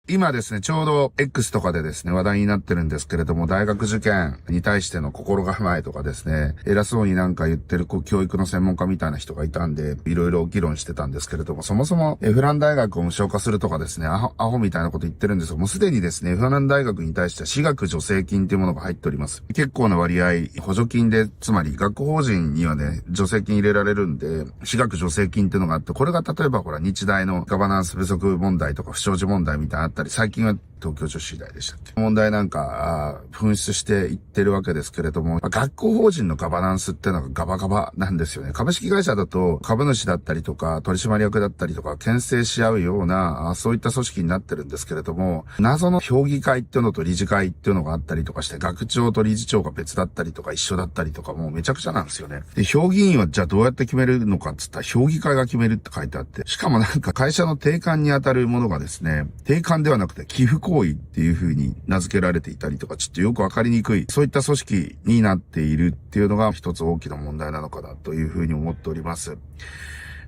今ですね、ちょうど X とかでですね、話題になってるんですけれども、大学受験に対しての心構えとかですね、偉そうになんか言ってる教育の専門家みたいな人がいたんで、いろいろ議論してたんですけれども、そもそもエフラン大学を無償化するとかですね、アホみたいなこと言ってるんですが、もうすでにですね、エフラン大学に対しては私学助成金というものが入っております。結構な割合、補助金で、つまり学校法人にはね、助成金入れられるんで、私学助成金っていうのがあって、これが例えばほら、日大のガバナンス不足問題とか不祥事問題みたいなのあったり、最近は東京女子大でしたっけ問題なんか、噴出していってるわけですけれども、学校法人のガバナンスっていうのがガバガバなんですよね。株式会社だと株主だったりとか取締役だったりとか牽制し合うような、そういった組織になってるんですけれども、謎の評議会っていうのと理事会っていうのがあったりとかして、学長と理事長が別だったりとか一緒だったりとかもうめちゃくちゃなんですよね。で、評議員はじゃあどうやって決めるのかっつったら評議会が決めるって書いてあって、しかもなんか会社の定款に当たるものがですね、定款ではなくて寄付行為っていう風に名付けられていたりとか、ちょっとよくわかりにくい、そういった組織になっているっていうのが一つ大きな問題なのかなという風に思っております。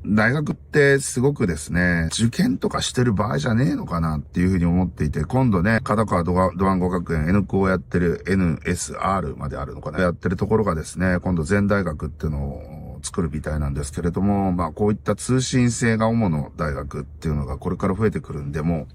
大学ってすごくですね、受験とかしてる場合じゃねえのかなっていう風に思っていて、今度ね、角川ドワンゴ学園 N 校をやってる NSR まであるのかなやってるところがですね、今度全大学っていうのを作るみたいなんですけれども、こういった通信制が主の大学っていうのがこれから増えてくるんで、もう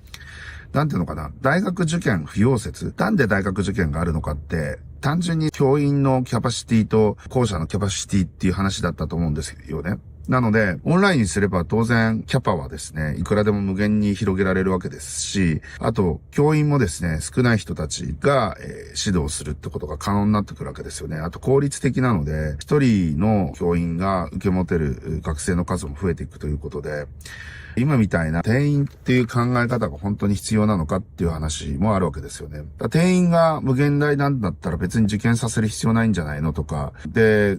なんていうのかな、大学受験不要説。なんで大学受験があるのかって、単純に教員のキャパシティと校舎のキャパシティっていう話だったと思うんですよね。なので、オンラインにすれば当然キャパはですね、いくらでも無限に広げられるわけですし、あと、教員もですね、少ない人たちが、指導するってことが可能になってくるわけですよね。あと効率的なので、一人の教員が受け持てる学生の数も増えていくということで、今みたいな定員っていう考え方が本当に必要なのかっていう話もあるわけですよね。定員が無限大なんだったら別に受験させる必要ないんじゃないのとか。で、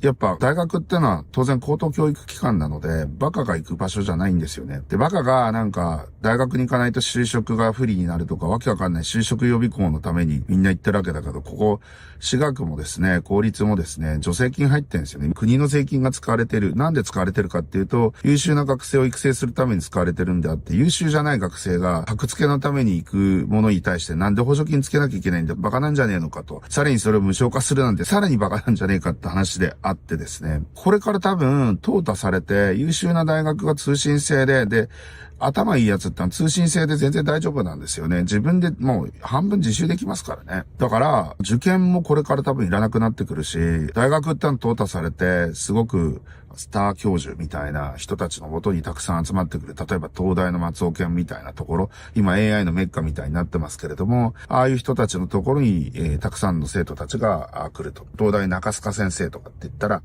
やっぱ大学ってのは当然高等教育機関なので、バカが行く場所じゃないんですよね。で、バカがなんか大学に行かないと就職が不利になるとかわけわかんない就職予備校のためにみんな行ってるわけだけど、ここ、私学もですね、公立もですね、助成金入ってるんですよね。国の税金が使われてる。なんで使われてるかっていうと、優秀な学生を育成するために使われてるんであって、優秀じゃない学生が箔付けのために行くものに対してなんで補助金つけなきゃいけないんだ、バカなんじゃねえのかと。さらにそれを無償化するなんてさらにバカなんじゃねえかって話であってですね、これから多分淘汰されて優秀な大学が通信制で、頭いいやつってのは通信制で全然大丈夫なんですよね。自分でもう半分自習できますからね。だから受験もこれから多分いらなくなってくるし、大学っての淘汰されてすごくスター教授みたいな人たちの元にたくさん集まってくる。例えば東大の松尾研みたいなところ、今 AI のメッカみたいになってますけれども、ああいう人たちのところに、たくさんの生徒たちが来ると。東大中須賀先生とかって言ったら、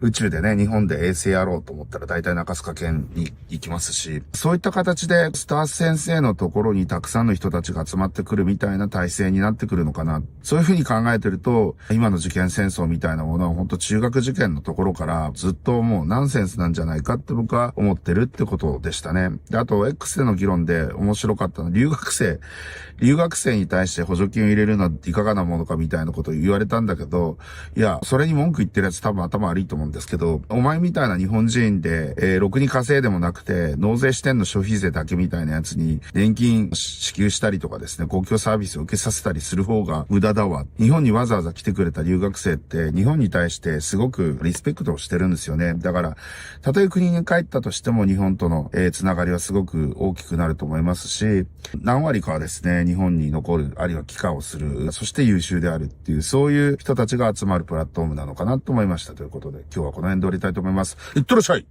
宇宙でね、日本で衛星やろうと思ったら大体中須賀研に行きますし、そういった形でスター先生のところにたくさんの人たちが集まってくるみたいな体制になってくるのかな。そういうふうに考えてると、今の受験戦争みたいなものは本当中学受験のところからずっともうナンセンスなんじゃないかって僕は思ってるってことでしたね。で、あと X での議論で面白かったのは留学生に対して補助金を入れるのはいかがなものかみたいなことを言われたんだけど、いや、それに文句言ってるやつ多分頭悪いと思うんですけど、お前みたいな日本人で、ろくに稼いでもなくて、納税してんの消費税だけみたいなやつに、年金支給したりとかですね、公共サービスを受けさせたりする方が無駄だわ。日本にわざわざ来てくれた留学生って、日本に対してすごくリスペクトをしてるんですよね。だから、たとえ国に帰ったとしても日本との、つながりはすごく大きくなると思いますし、何割かはですね、日本に残る、あるいは帰化をする、そして優秀であるっていう、そういう人たちが集まるプラットフォームなのかなと思いましたということで、今日はこの辺で終わりたいと思います。いってらっしゃい。